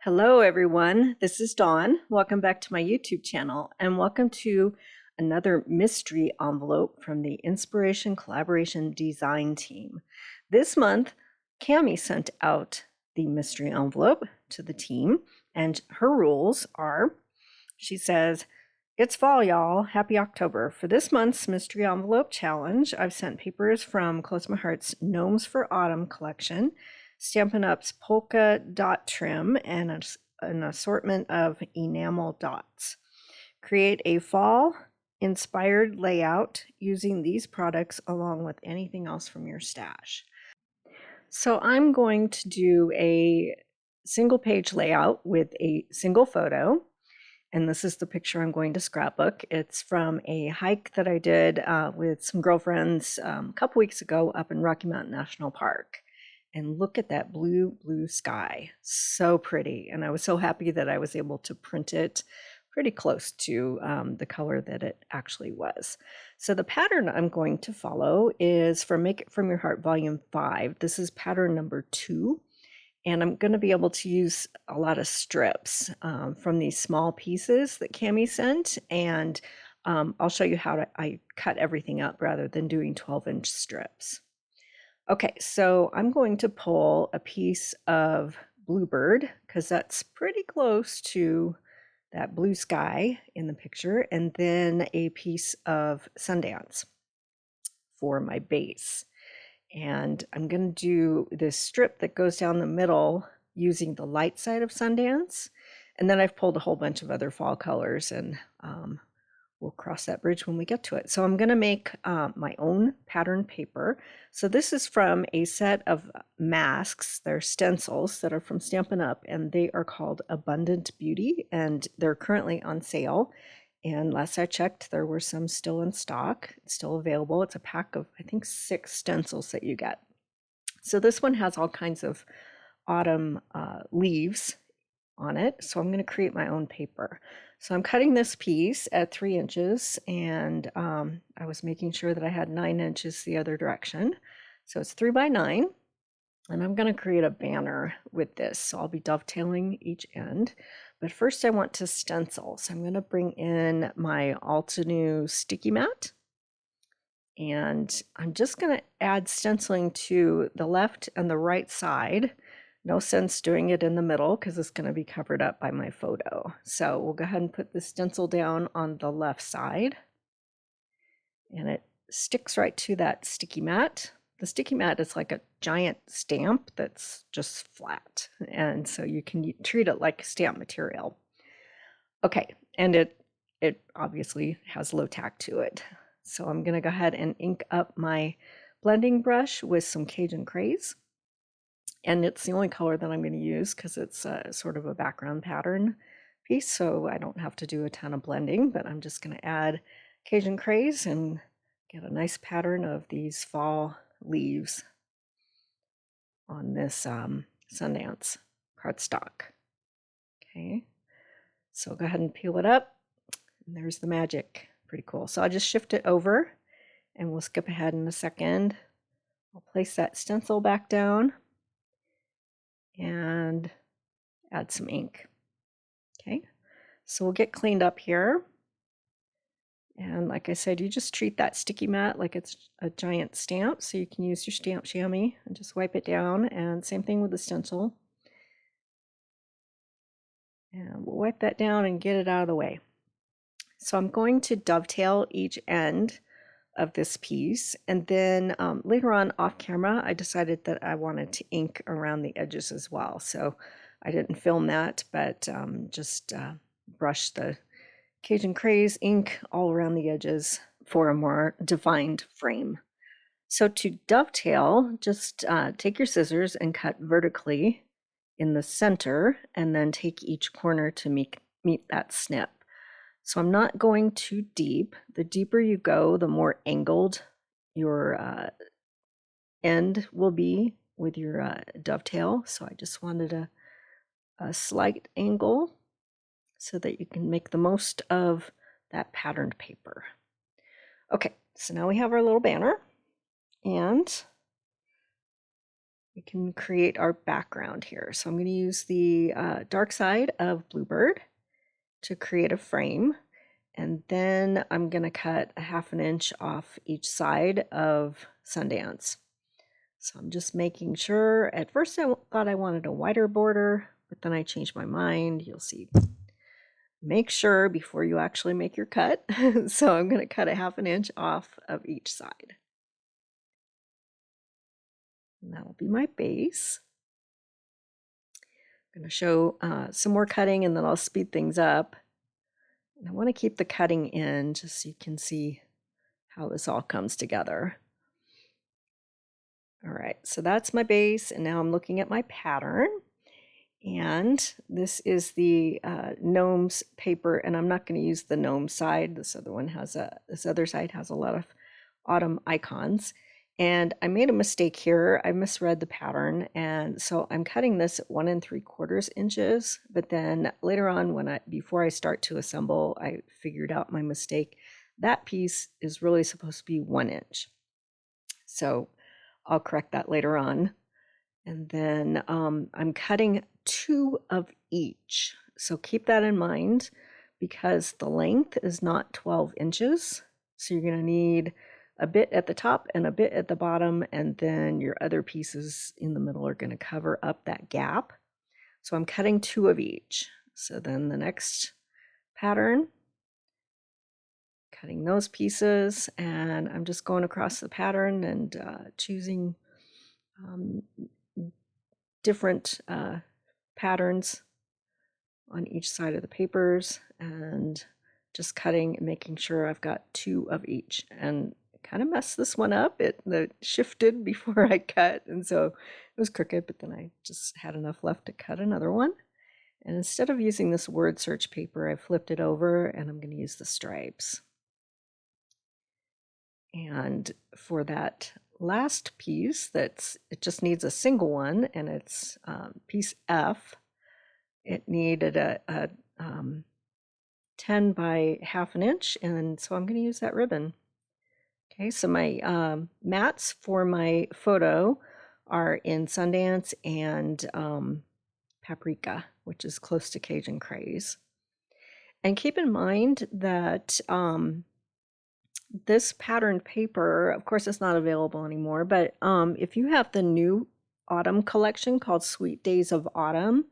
Hello everyone, this is Dawn. Welcome back to my YouTube channel and welcome to another mystery envelope from the Inspiration Collaboration Design team. This month, Cami sent out the mystery envelope to the team and her rules are, she says, "It's fall, y'all. Happy October. For this month's mystery envelope challenge, I've sent papers from Close My Heart's Gnomes for Autumn collection, Stampin' Up's polka dot trim, and an assortment of enamel dots. Create a fall inspired layout using these products along with anything else from your stash." So I'm going to do a single page layout with a single photo. And this is the picture I'm going to scrapbook. It's from a hike that I did with some girlfriends a couple weeks ago up in Rocky Mountain National Park. And look at that blue, blue sky. So pretty. And I was so happy that I was able to print it pretty close to the color that it actually was. So the pattern I'm going to follow is from Make It From Your Heart Volume 5. This is pattern number 2. And I'm going to be able to use a lot of strips from these small pieces that Cami sent. And I'll show you how I cut everything up rather than doing 12-inch strips. Okay, so I'm going to pull a piece of Bluebird because that's pretty close to that blue sky in the picture, and then a piece of Sundance for my base. And I'm going to do this strip that goes down the middle using the light side of Sundance. And then I've pulled a whole bunch of other fall colors, and we'll cross that bridge when we get to it. So I'm going to make my own pattern paper. So this is from a set of masks. They're stencils that are from Stampin' Up, and they are called Abundant Beauty, and they're currently on sale. And last I checked, there were some still in stock, still available. It's a pack of, I think, 6 stencils that you get. So this one has all kinds of autumn leaves on it. So I'm going to create my own paper. So I'm cutting this piece at 3 inches, and I was making sure that I had 9 inches the other direction. So it's 3 by 9, and I'm going to create a banner with this. So I'll be dovetailing each end. But first I want to stencil. So I'm going to bring in my Altenew sticky mat. And I'm just going to add stenciling to the left and the right side. No sense doing it in the middle because it's going to be covered up by my photo. So we'll go ahead and put the stencil down on the left side. And it sticks right to that sticky mat. The sticky mat is like a giant stamp that's just flat. And so you can treat it like stamp material. Okay, and it obviously has low tack to it. So I'm going to go ahead and ink up my blending brush with some Cajun Craze. And it's the only color that I'm going to use because it's sort of a background pattern piece. So I don't have to do a ton of blending, but I'm just going to add Cajun Craze and get a nice pattern of these fall leaves on this Sundance cardstock. Okay, so go ahead and peel it up, and there's the magic. Pretty cool. So I'll just shift it over, and we'll skip ahead in a second. I'll place that stencil back down and add some ink. Okay, so we'll get cleaned up here. And like I said, you just treat that sticky mat like it's a giant stamp. So you can use your stamp chamois and just wipe it down. And same thing with the stencil. And we'll wipe that down and get it out of the way. So I'm going to dovetail each end of this piece. And then later on off camera, I decided that I wanted to ink around the edges as well. So I didn't film that, but just brush the Cajun Craze ink all around the edges for a more defined frame. So to dovetail, just take your scissors and cut vertically in the center, and then take each corner to meet that snip. So I'm not going too deep. The deeper you go, the more angled your end will be with your dovetail. So I just wanted a slight angle so that you can make the most of that patterned paper. Okay, so now we have our little banner, and we can create our background here. So I'm going to use the dark side of Bluebird to create a frame. And then I'm going to cut a 1/2 inch off each side of Sundance. So I'm just making sure. At first I thought I wanted a wider border, but then I changed my mind. You'll see. Make sure before you actually make your cut. So I'm going to cut a 1/2 inch off of each side. And that'll be my base. I'm going to show some more cutting and then I'll speed things up. And I want to keep the cutting in just so you can see how this all comes together. All right, so that's my base, and now I'm looking at my pattern. And this is the gnomes paper, and I'm not going to use the gnome side. This other side has a lot of autumn icons. And I made a mistake here. I misread the pattern, and so I'm cutting this at 1 3/4 inches. But then later on, before I start to assemble, I figured out my mistake. That piece is really supposed to be 1 inch. So I'll correct that later on. And then I'm cutting 2 of each. So keep that in mind because the length is not 12 inches. So you're going to need a bit at the top and a bit at the bottom, and then your other pieces in the middle are going to cover up that gap. So I'm cutting 2 of each. So then the next pattern, cutting those pieces, and I'm just going across the pattern and choosing different patterns on each side of the papers and just cutting and making sure I've got 2 of each. And kind of messed this one up. It shifted before I cut, and so it was crooked, but then I just had enough left to cut another one. And instead of using this word search paper, I flipped it over and I'm going to use the stripes. And for that last piece, it just needs a single one, and it's piece F. It needed a 10 by 1/2 inch, and so I'm going to use that ribbon. Okay, so my mats for my photo are in Sundance and Paprika, which is close to Cajun Craze. And keep in mind that this patterned paper, of course, it's not available anymore, but if you have the new autumn collection called Sweet Days of Autumn,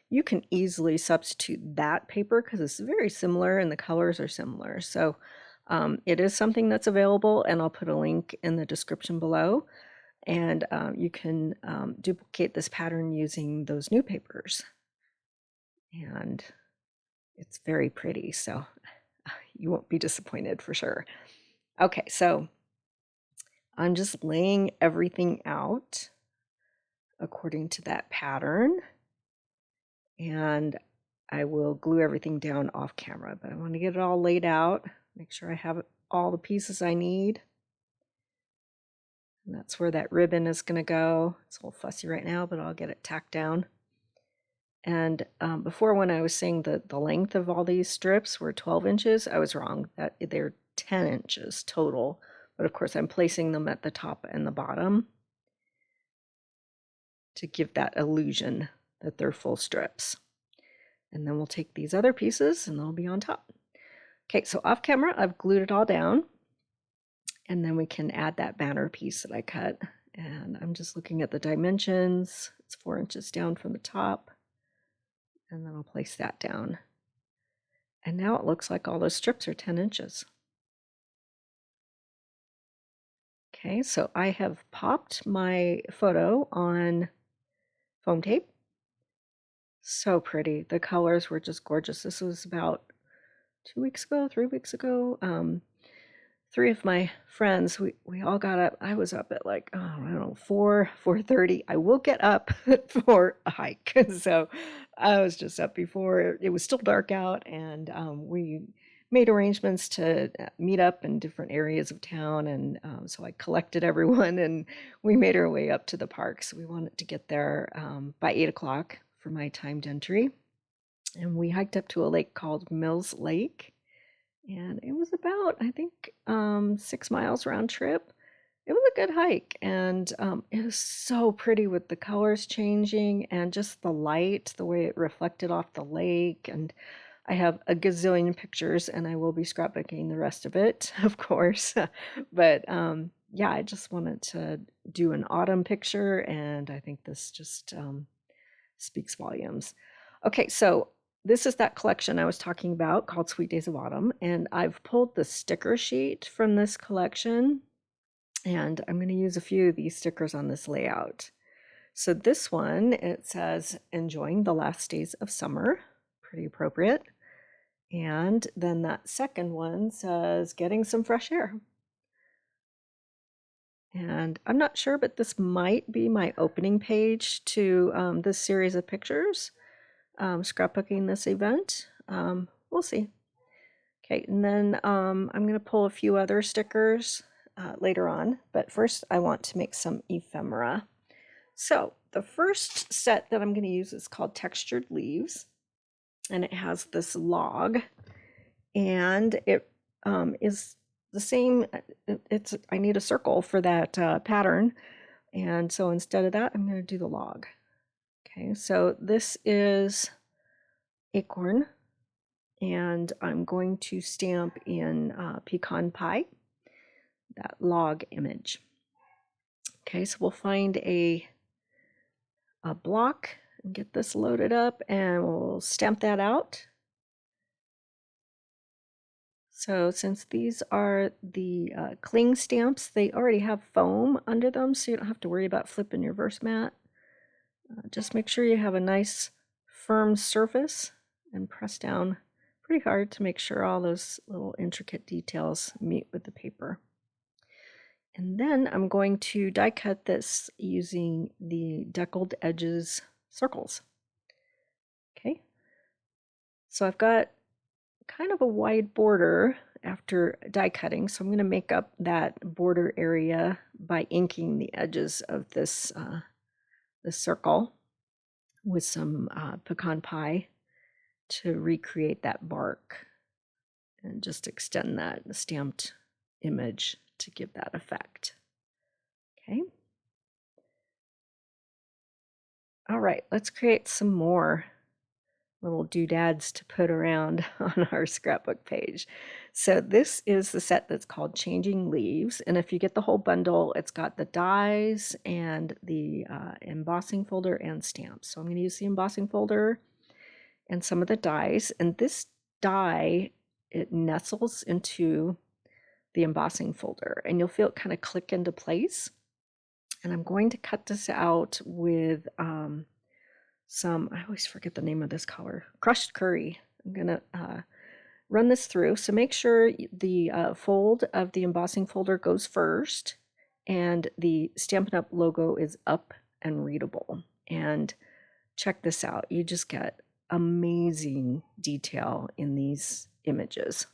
you can easily substitute that paper because it's very similar and the colors are similar. So it is something that's available, and I'll put a link in the description below. And you can duplicate this pattern using those new papers. And it's very pretty, so you won't be disappointed for sure. Okay, so I'm just laying everything out according to that pattern. And I will glue everything down off camera, but I want to get it all laid out, make sure I have all the pieces I need. And that's where that ribbon is going to go. It's a little fussy right now, but I'll get it tacked down. And before, when I was saying that the length of all these strips were 12 inches, I was wrong. That they're 10 inches total. But of course, I'm placing them at the top and the bottom to give that illusion that they're full strips. And then we'll take these other pieces and they'll be on top. Okay, so off camera, I've glued it all down. And then we can add that banner piece that I cut. And I'm just looking at the dimensions. It's 4 inches down from the top. And then I'll place that down. And now it looks like all those strips are 10 inches. Okay, so I have popped my photo on foam tape. So pretty. The colors were just gorgeous. This was about 2 weeks ago, 3 weeks ago. 3 of my friends, we all got up. I was up at like, I don't know, 4:30. I will get up for a hike. So I was just up before it was still dark out, and we made arrangements to meet up in different areas of town. And so I collected everyone and we made our way up to the park. So we wanted to get there by 8 o'clock for my timed entry. And we hiked up to a lake called Mills Lake. And it was about, I think, 6 miles round trip. It was a good hike, and it was so pretty with the colors changing and just the light, the way it reflected off the lake. And I have a gazillion pictures, and I will be scrapbooking the rest of it, of course. But yeah, I just wanted to do an autumn picture, and I think this just speaks volumes. Okay, so this is that collection I was talking about called Sweet Days of Autumn, and I've pulled the sticker sheet from this collection, and I'm going to use a few of these stickers on this layout. So this one, it says, enjoying the last days of summer, pretty appropriate. And then that second one says, getting some fresh air. And I'm not sure, but this might be my opening page to this series of pictures, scrapbooking this event. We'll see. Okay, and then I'm going to pull a few other stickers later on, but first I want to make some ephemera. So the first set that I'm going to use is called Textured Leaves, and it has this log, and it is the same. I need a circle for that pattern, and so instead of that, I'm going to do the log. Okay, so this is acorn, and I'm going to stamp in pecan pie, that log image. Okay, so we'll find a block and get this loaded up, and we'll stamp that out. So since these are the cling stamps, they already have foam under them, so you don't have to worry about flipping your verse mat. Just make sure you have a nice firm surface and press down pretty hard to make sure all those little intricate details meet with the paper. And then I'm going to die cut this using the deckled edges circles. Okay, so I've got kind of a wide border after die cutting, so I'm going to make up that border area by inking the edges of this circle with some pecan pie to recreate that bark and just extend that stamped image to give that effect. Okay. All right, let's create some more little doodads to put around on our scrapbook page. So this is the set that's called Changing Leaves, and if you get the whole bundle, it's got the dies and the embossing folder and stamps. So I'm going to use the embossing folder and some of the dies, and this die, it nestles into the embossing folder, and you'll feel it kind of click into place. And I'm going to cut this out with some, I always forget the name of this color, crushed curry. I'm gonna run this through. So make sure the fold of the embossing folder goes first, and the Stampin' Up! Logo is up and readable. And check this out, you just get amazing detail in these images.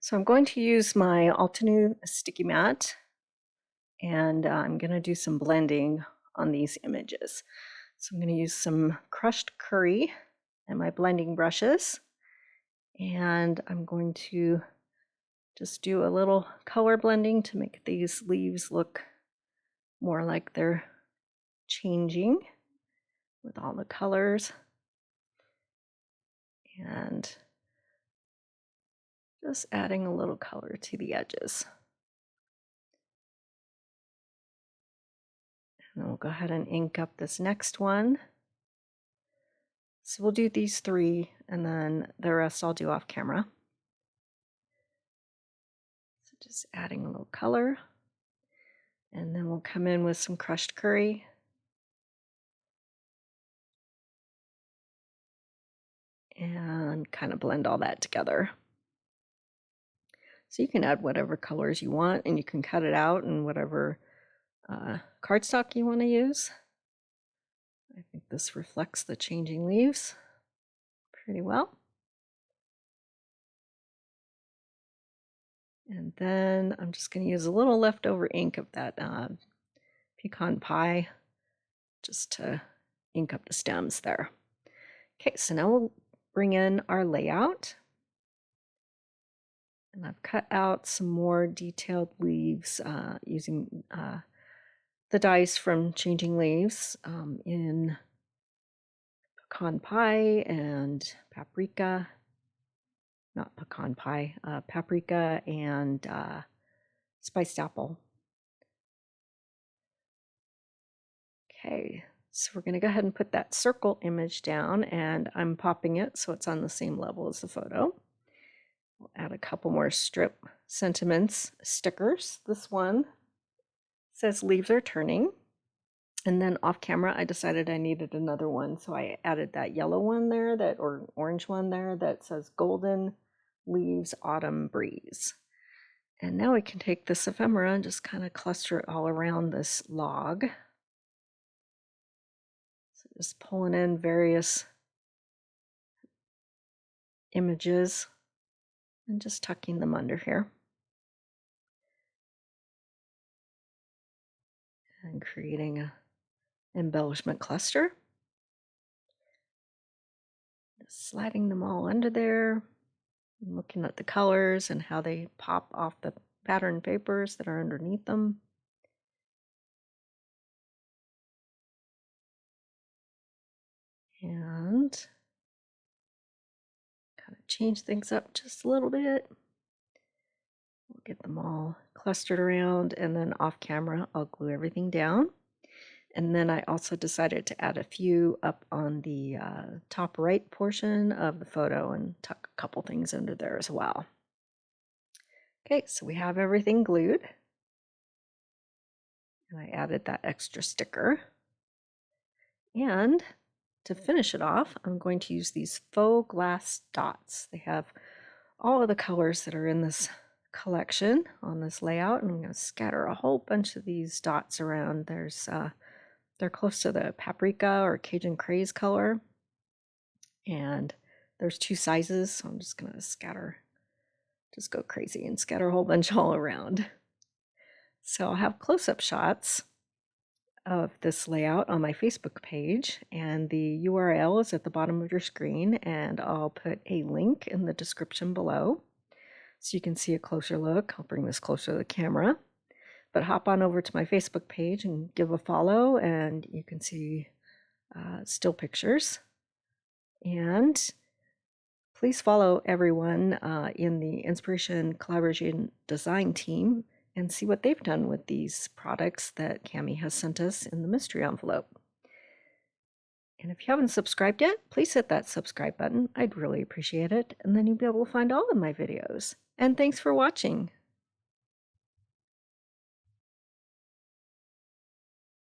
So I'm going to use my Altenew sticky mat, and I'm going to do some blending on these images. So I'm going to use some crushed curry and my blending brushes, and I'm going to just do a little color blending to make these leaves look more like they're changing with all the colors, and just adding a little color to the edges. And then we'll go ahead and ink up this next one. So we'll do these three, and then the rest I'll do off camera. So just adding a little color, and then we'll come in with some crushed curry. And kind of blend all that together. So you can add whatever colors you want, and you can cut it out in whatever cardstock you want to use. I think this reflects the changing leaves pretty well. And then I'm just going to use a little leftover ink of that pecan pie just to ink up the stems there. Okay, so now we'll bring in our layout. And I've cut out some more detailed leaves using the dies from Changing Leaves in pecan pie and paprika. Not pecan pie, paprika and spiced apple. Okay, so we're going to go ahead and put that circle image down, and I'm popping it so it's on the same level as the photo. We'll add a couple more strip sentiments stickers. This one says leaves are turning. And then off camera, I decided I needed another one. So I added that yellow one there, or orange one there that says golden leaves autumn breeze. And now we can take this ephemera and just kind of cluster it all around this log. So just pulling in various images and just tucking them under here. And creating a embellishment cluster. Just sliding them all under there. And looking at the colors and how they pop off the pattern papers that are underneath them. And kind of change things up just a little bit. We'll get them all clustered around, and then off camera, I'll glue everything down. And then I also decided to add a few up on the top right portion of the photo and tuck a couple things under there as well. Okay, so we have everything glued. And I added that extra sticker. And to finish it off, I'm going to use these faux glass dots. They have all of the colors that are in this collection on this layout, and I'm going to scatter a whole bunch of these dots around. They're close to the paprika or Cajun craze color, and there's two sizes, so I'm just going to just go crazy and scatter a whole bunch all around. So I'll have close-up shots of this layout on my Facebook page, and the URL is at the bottom of your screen, and I'll put a link in the description below so you can see a closer look. I'll bring this closer to the camera, but hop on over to my Facebook page and give a follow, and you can see still pictures. And please follow everyone in the Inspiration Collaboration Design team and see what they've done with these products that Cami has sent us in the mystery envelope. And if you haven't subscribed yet, please hit that subscribe button. I'd really appreciate it. And then you'll be able to find all of my videos. And thanks for watching.